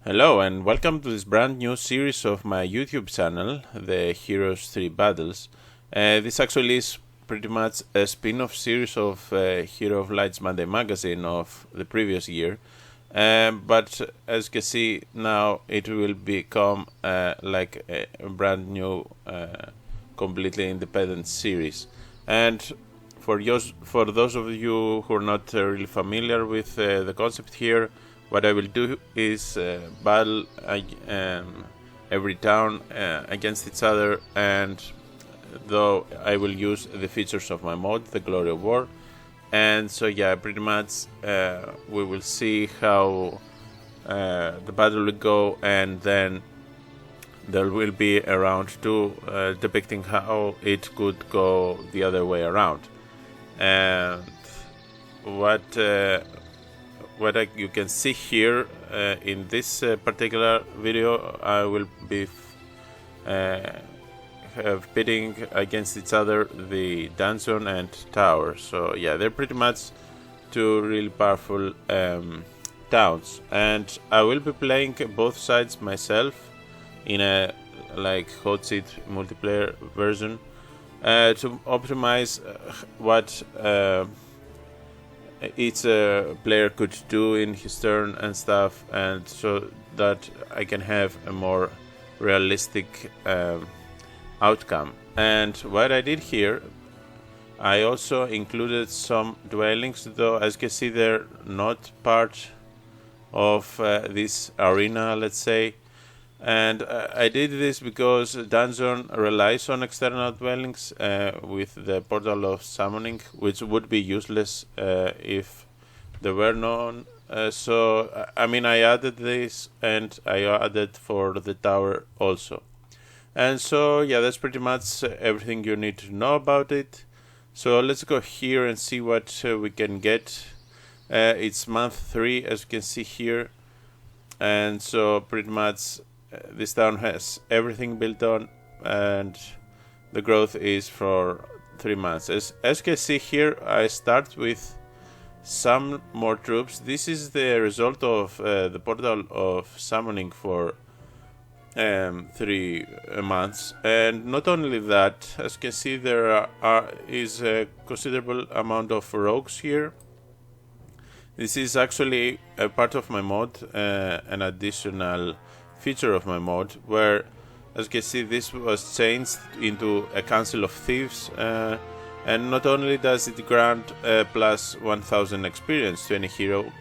Hello and welcome to this brand new series of my YouTube channel, the Heroes 3 Battles. This actually is pretty much a spin-off series of Hero of Light's Monday magazine of the previous year. But as you can see now, it will become like a brand new, completely independent series. And for those of you who are not really familiar with the concept here, what I will do is battle every town against each other, and though I will use the features of my mod, the Glory of War. And so yeah, pretty much we will see how the battle will go, and then there will be a round 2 depicting how it could go the other way around. And what you can see here in this particular video, I will be pitting against each other the dungeon and tower. So yeah, they're pretty much two really powerful towns, and I will be playing both sides myself in a like hot seat multiplayer version to optimize what each player could do in his turn and stuff, and so that I can have a more realistic outcome. And what I did here, I also included some dwellings, though as you can see they're not part of this arena, let's say. And I did this because Dungeon relies on external dwellings with the Portal of Summoning, which would be useless if there were none. So, I mean, I added this, and I added for the tower also. And so, yeah, that's pretty much everything you need to know about it. So let's go here and see what we can get. It's month 3, as you can see here. And so pretty much this town has everything built on, and the growth is for 3 months. As you can see here, I start with some more troops. This is the result of the Portal of Summoning for 3 months. And not only that, as you can see, there is a considerable amount of rogues here. This is actually a part of my mod, an additional feature of my mod, where as you can see this was changed into a Council of Thieves, and not only does it grant plus 1000 experience to any hero,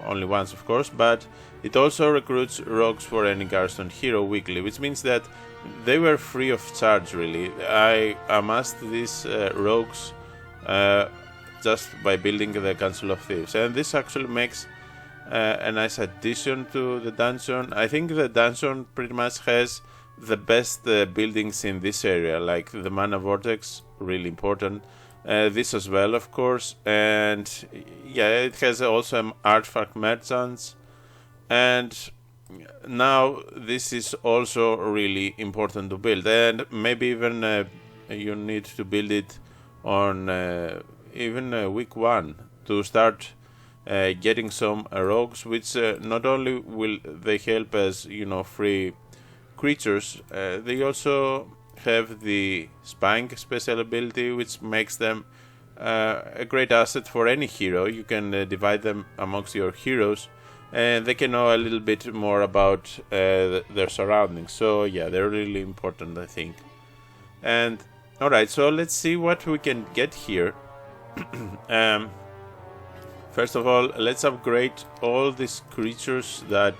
only once of course, but it also recruits rogues for any garrison hero weekly, which means that they were free of charge really. I amassed these rogues just by building the Council of Thieves, and this actually makes a nice addition to the dungeon. I think the dungeon pretty much has the best buildings in this area, like the Mana Vortex, really important. This as well, of course, and yeah, it has also artifact merchants. And now this is also really important to build, and maybe even you need to build it on even week 1 to start getting some rogues, which not only will they help as free creatures, they also have the spying special ability, which makes them a great asset for any hero. You can divide them amongst your heroes, and they can know a little bit more about their surroundings. So yeah, they're really important, I think. And alright, so let's see what we can get here. First of all, let's upgrade all these creatures that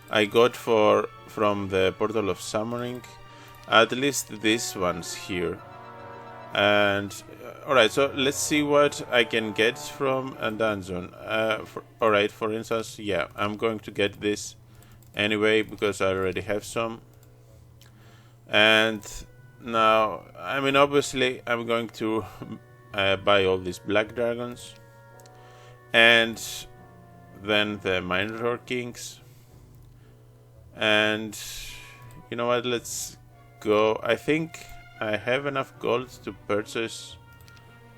I got from the Portal of Summoning, at least these ones here. And alright, so let's see what I can get from a dungeon. Alright, for instance, yeah, I'm going to get this anyway because I already have some. And now, I mean, obviously I'm going to buy all these black dragons, and then the Minotaur Kings. And you know what, let's go. I think I have enough gold to purchase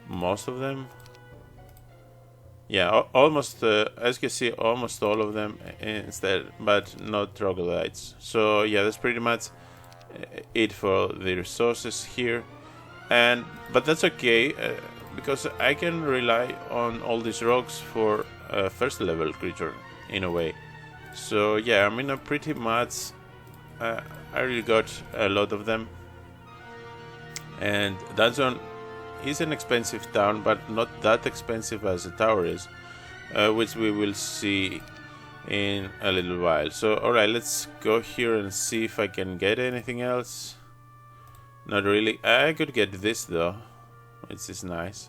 most of them. Yeah, almost, as you can see, almost all of them instead, but not troglodytes. So yeah, that's pretty much it for the resources here. But that's okay, because I can rely on all these rocks for a first level creature in a way. So yeah, I mean, pretty much I really got a lot of them. And Dungeon is an expensive town, but not that expensive as the tower is, which we will see in a little while. So alright, let's go here and see if I can get anything else. Not really. I could get this though, which is nice,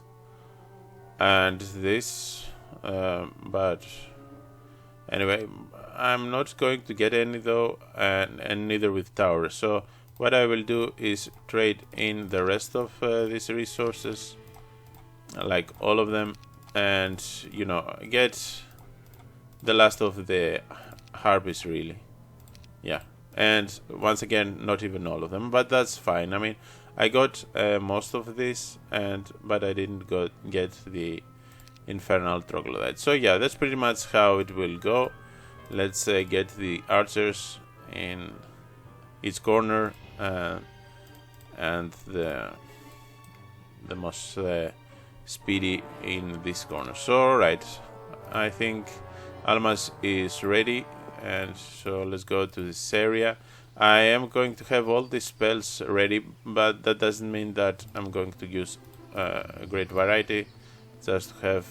and this, but anyway, I'm not going to get any though, and neither with tower. So what I will do is trade in the rest of these resources, like all of them, and you know, get the last of the harpies really. Yeah, and once again, not even all of them, but that's fine. I mean, I got most of this, but I didn't get the infernal troglodyte. So yeah, that's pretty much how it will go. Let's get the archers in each corner, and the most speedy in this corner. So alright, I think Almas is ready, and so let's go to this area. I am going to have all these spells ready, but that doesn't mean that I'm going to use a great variety, just to have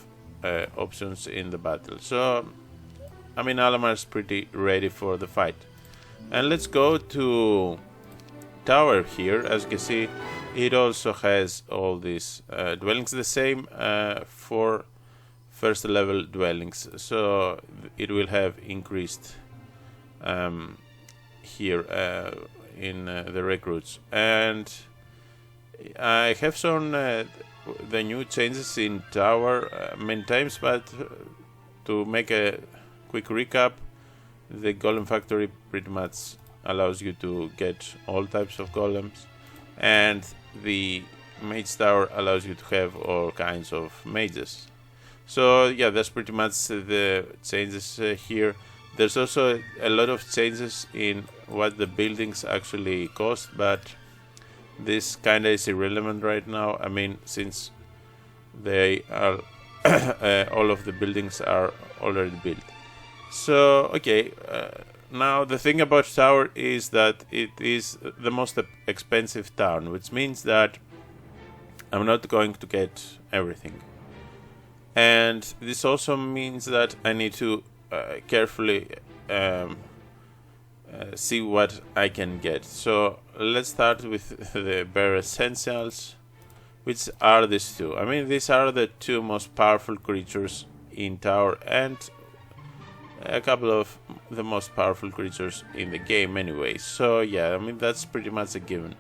options in the battle. So I mean, Alamar is pretty ready for the fight. And let's go to tower here. As you can see, it also has all these dwellings, the same for first level dwellings, so it will have increased here in the recruits. And I have shown the new changes in tower many times, but to make a quick recap, the golem factory pretty much allows you to get all types of golems, and the mage tower allows you to have all kinds of mages. So yeah, that's pretty much the changes here. There's also a lot of changes in what the buildings actually cost, but this kinda is irrelevant right now. I mean, since they are all of the buildings are already built. So okay, now the thing about tower is that it is the most expensive town, which means that I'm not going to get everything. And this also means that I need to carefully see what I can get. So let's start with the bare essentials, which are these two. I mean, these are the two most powerful creatures in tower, and a couple of the most powerful creatures in the game anyway. So yeah, I mean, that's pretty much a given.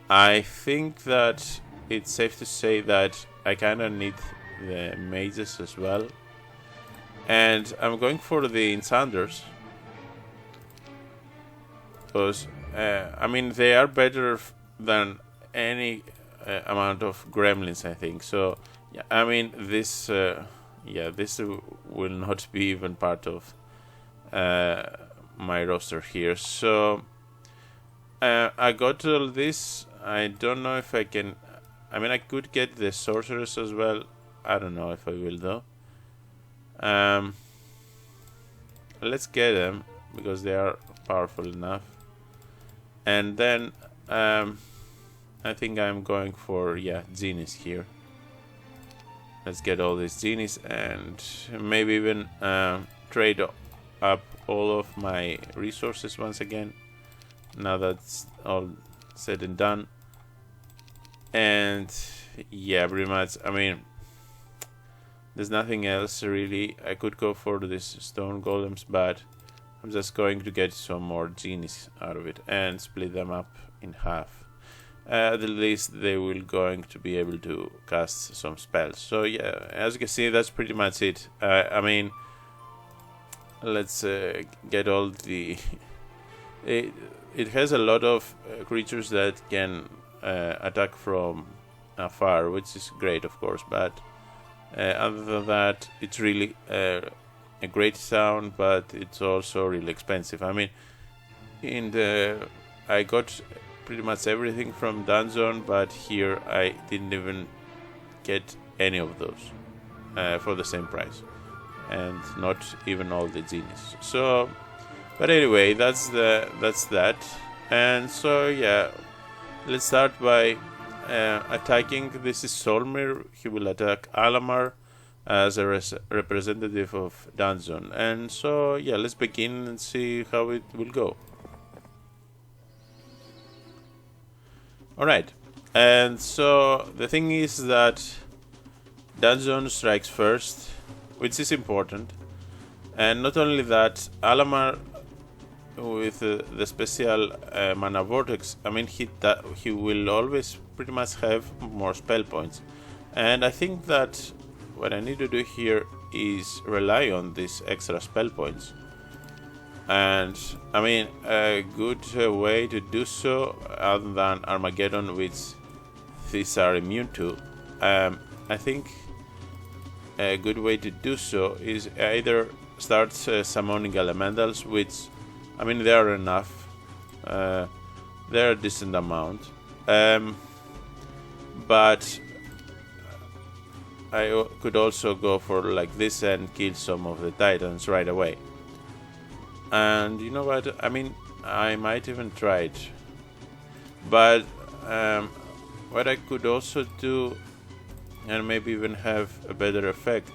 I think that it's safe to say that I kind of need the mages as well, and I'm going for the enchanters because I mean, they are better than any amount of gremlins, I think. So yeah, I mean, this this will not be even part of my roster here. So I got all this. I don't know if I can. I mean, I could get the sorcerers as well. I don't know if I will though. Let's get them because they are powerful enough. And then I think I'm going for genies here. Let's get all these genies and maybe even trade up all of my resources once again. Now that's all said and done. And yeah, pretty much, I mean, there's nothing else really. I could go for these stone golems, but I'm just going to get some more genies out of it and split them up in half. At least they will going to be able to cast some spells. So yeah, as you can see, that's pretty much it. I mean, let's get all the... it has a lot of creatures that can attack from afar, which is great, of course, but Other than that, it's really a great sound, but it's also really expensive. I mean, I got pretty much everything from Dungeon, but here I didn't even get any of those for the same price, and not even all the genies. So, but anyway, that's that. And so yeah, let's start by attacking. This is Solmir. He will attack Alamar as a representative of Dungeon. And so yeah, let's begin and see how it will go. Alright, and so the thing is that Dungeon strikes first, which is important. And not only that, Alamar with the special mana vortex, I mean, he will always pretty much have more spell points. And I think that what I need to do here is rely on these extra spell points. And I mean, a good way to do so, other than Armageddon, which these are immune to, I think a good way to do so is either start summoning elementals, which, I mean, they are enough. They're a decent amount. But I could also go for like this and kill some of the titans right away. And you know what? I mean, I might even try it. But what I could also do, and maybe even have a better effect,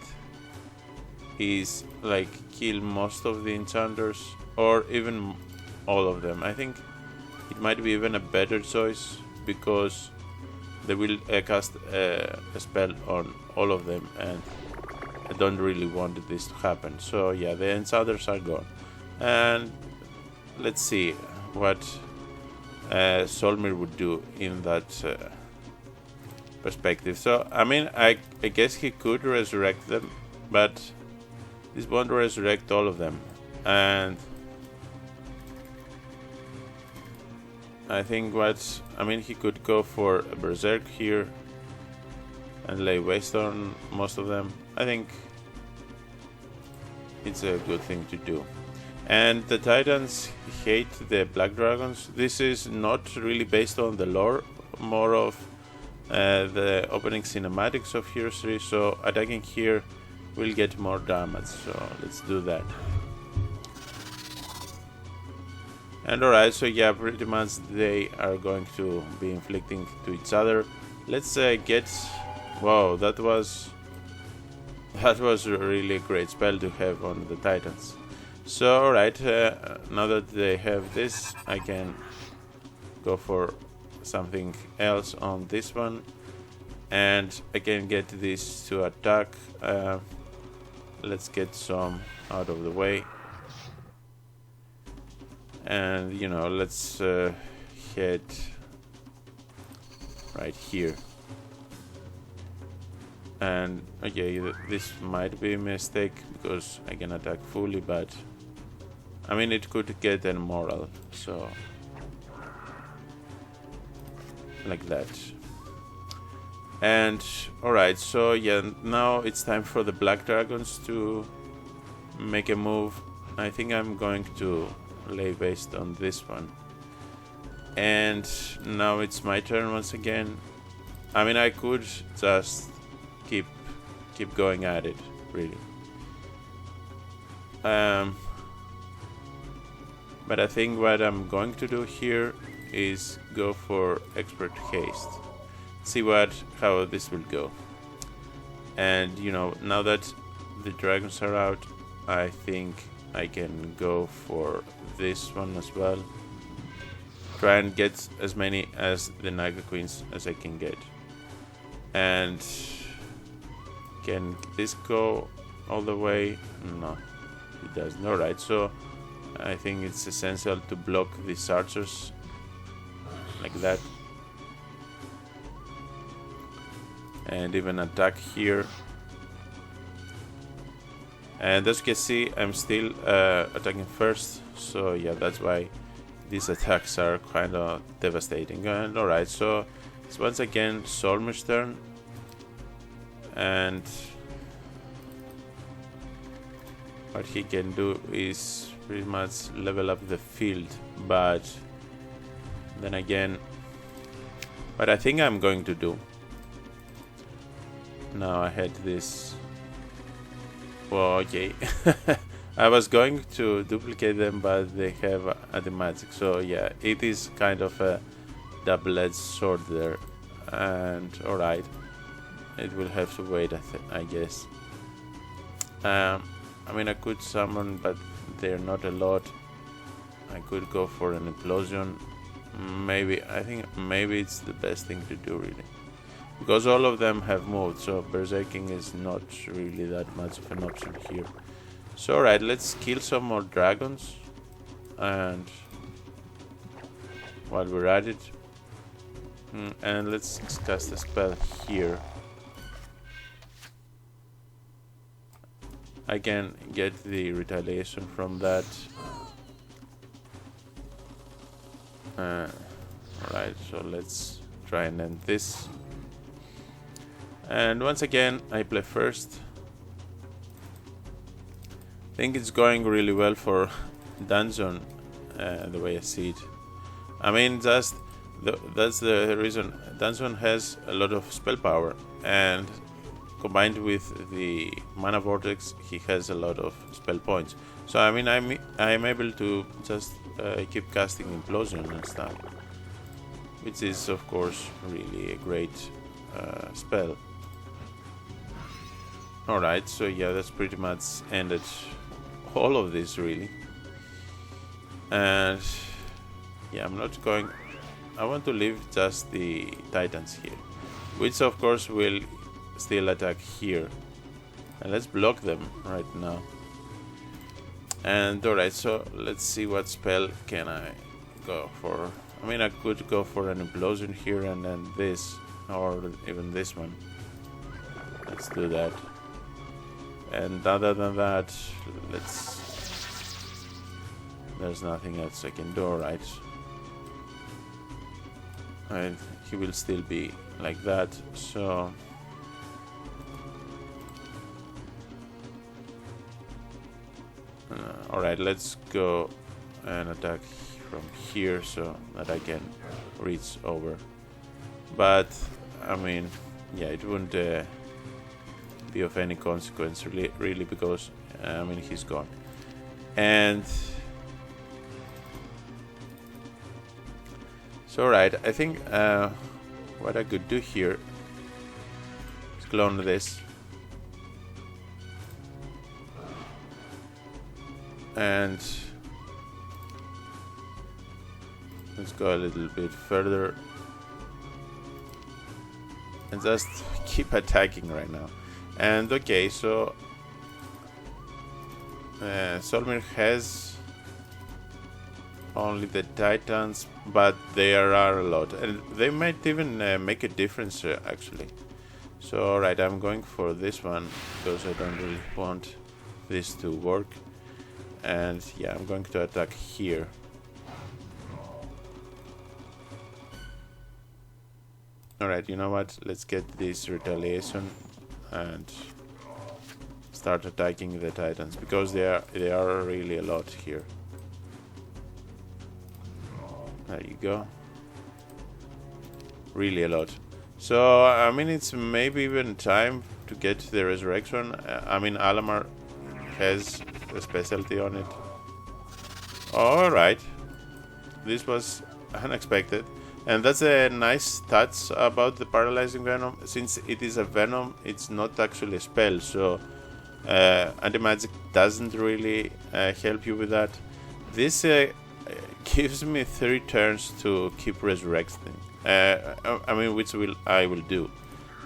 is like kill most of the enchanters, or even all of them. I think it might be even a better choice, because they will cast a spell on all of them, and I don't really want this to happen. So yeah, the enchanters are gone. And let's see what Solmir would do in that perspective. So I mean, I guess he could resurrect them, but this won't resurrect all of them. And I think he could go for a berserk here and lay waste on most of them. I think it's a good thing to do. And the Titans hate the Black Dragons. This is not really based on the lore, more of the opening cinematics of Heroes 3, so attacking here will get more damage, so let's do that. And alright, so yeah, pretty much they are going to be inflicting to each other. Let's get... Wow, that was really a great spell to have on the Titans. So alright, now that they have this, I can go for something else on this one, and I can get this to attack. Let's get some out of the way, and you know, let's head right here. And okay, this might be a mistake because I can attack fully, but I mean, it could get an moral, so like that. And alright, so yeah, now it's time for the Black Dragons to make a move. I think I'm going to lay based on this one. And now it's my turn once again. I mean, I could just keep going at it, really. But I think what I'm going to do here is go for Expert Haste. See how this will go. And you know, now that the dragons are out, I think I can go for this one as well. Try and get as many as the Naga Queens as I can get. And can this go all the way? No, it doesn't. Alright, so I think it's essential to block these archers like that, and even attack here. And as you can see, I'm still attacking first, so yeah, that's why these attacks are kind of devastating. And alright, so it's once again Solmir's turn, and what he can do is pretty much level up the field, but then again, what I think I'm going to do now, I had this. Well, okay. I was going to duplicate them, but they have anti-magic, so yeah, it is kind of a double-edged sword there. And alright, it will have to wait, I guess. I mean, I could summon, but they're not a lot. I could go for an implosion. I think maybe it's the best thing to do, really, because all of them have moved, so berserking is not really that much of an option here. So alright, let's kill some more dragons, and while we're at it, and let's cast a spell here. I can get the retaliation from that. Alright, so let's try and end this. And once again, I play first. I think it's going really well for Dungeon, the way I see it. I mean, that's the reason. Dungeon has a lot of spell power, and combined with the mana vortex, he has a lot of spell points. So I mean, I'm able to just keep casting implosion and stuff, which is of course really a great spell. Alright, so yeah, that's pretty much ended all of this, really. And yeah, I want to leave just the titans here, which of course will still attack here, and let's block them right now. And alright, so let's see what spell can I go for. I mean, I could go for an implosion here and then this, or even this one. Let's do that. And other than that, there's nothing else I can do, right? And he will still be like that, so alright, let's go and attack from here so that I can reach over. But I mean, yeah, it wouldn't be of any consequence really, because I mean, he's gone. And so right, I think what I could do here is clone this, and let's go a little bit further and just keep attacking right now. And okay, so Solmir has only the titans, but there are a lot, and they might even make a difference actually. So alright, I'm going for this one because I don't really want this to work. And yeah, I'm going to attack here. Alright, you know what? Let's get this retaliation and start attacking the titans, because they are really a lot here. There you go. Really a lot. So I mean, it's maybe even time to get the resurrection. I mean, Alamar has a specialty on it. Alright, this was unexpected, and that's a nice touch about the paralyzing venom. Since it is a venom, it's not actually a spell, so anti-magic doesn't really help you with that. This gives me 3 turns to keep resurrecting, I mean, which I will do,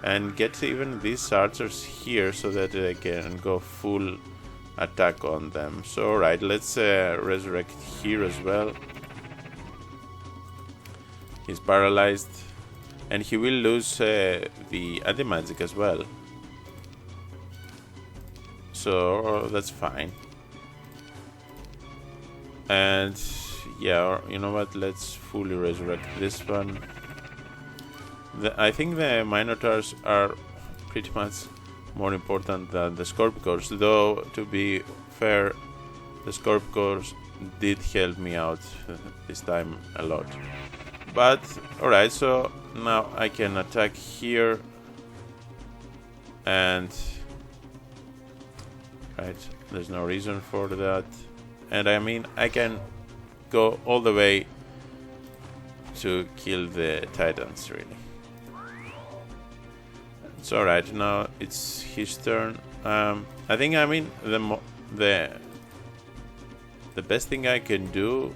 and get even these archers here so that I can go full attack on them. So alright, let's resurrect here as well. He's paralyzed, and he will lose the anti-magic as well, so that's fine. And yeah, you know what, let's fully resurrect this one. I think the Minotaurs are pretty much more important than the Scorpicors, though to be fair, the Scorpicors did help me out this time a lot. But alright, so now I can attack here, and right, there's no reason for that. And I mean, I can go all the way to kill the Titans, really. It's alright, now it's his turn. I think, I mean, the best thing I can do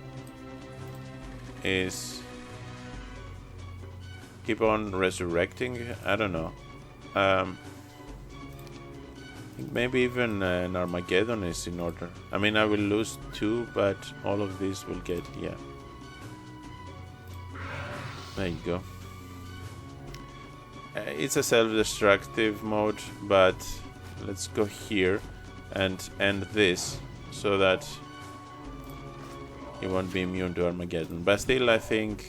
is keep on resurrecting. I don't know. I think maybe even an Armageddon is in order. I mean, I will lose 2, but all of these will get, yeah. There you go. It's a self-destructive mode, but let's go here and end this so that he won't be immune to Armageddon. But still, I think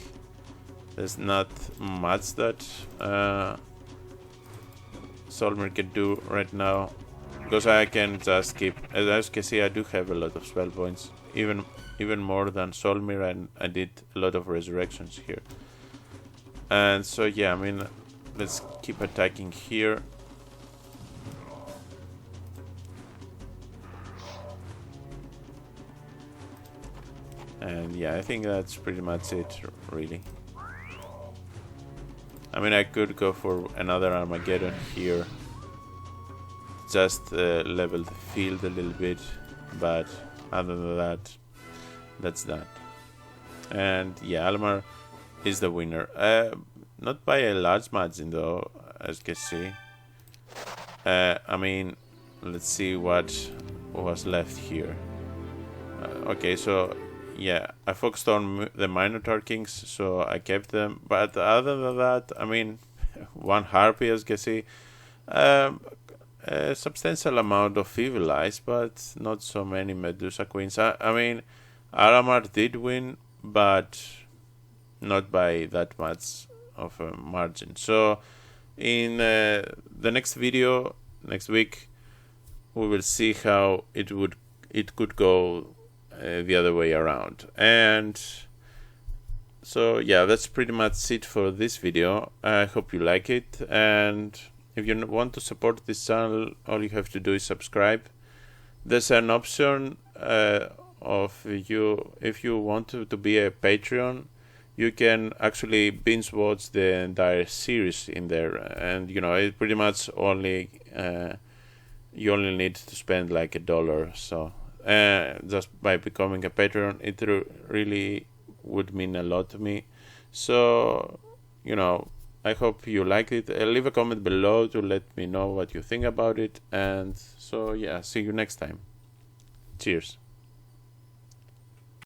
there's not much that Solmir can do right now, because I can just keep, as you can see, I do have a lot of spell points, even more than Solmir, and I did a lot of resurrections here. And so yeah, I mean, let's keep attacking here. And yeah, I think that's pretty much it, really. I mean, I could go for another Armageddon here, just level the field a little bit, but other than that, that's that. And yeah, Almar is the winner. Not by a large margin though, as you can see. I mean, let's see what was left here. Okay, so yeah, I focused on the Minotaur Kings, so I kept them. But other than that, I mean, one Harpy, as you can see. A substantial amount of Evil Eyes, but not so many Medusa Queens. I mean, Aramar did win, but not by that much of a margin. So in the next video next week, we will see how it could go the other way around. And so yeah, that's pretty much it for this video. I hope you like it, and if you want to support this channel, all you have to do is subscribe. There's an option of you, if you want to be a Patreon, you can actually binge watch the entire series in there, and you know, it pretty much only you only need to spend like $1. So just by becoming a Patreon, it really would mean a lot to me. So you know, I hope you liked it. Leave a comment below to let me know what you think about it. And so yeah, see you next time. Cheers.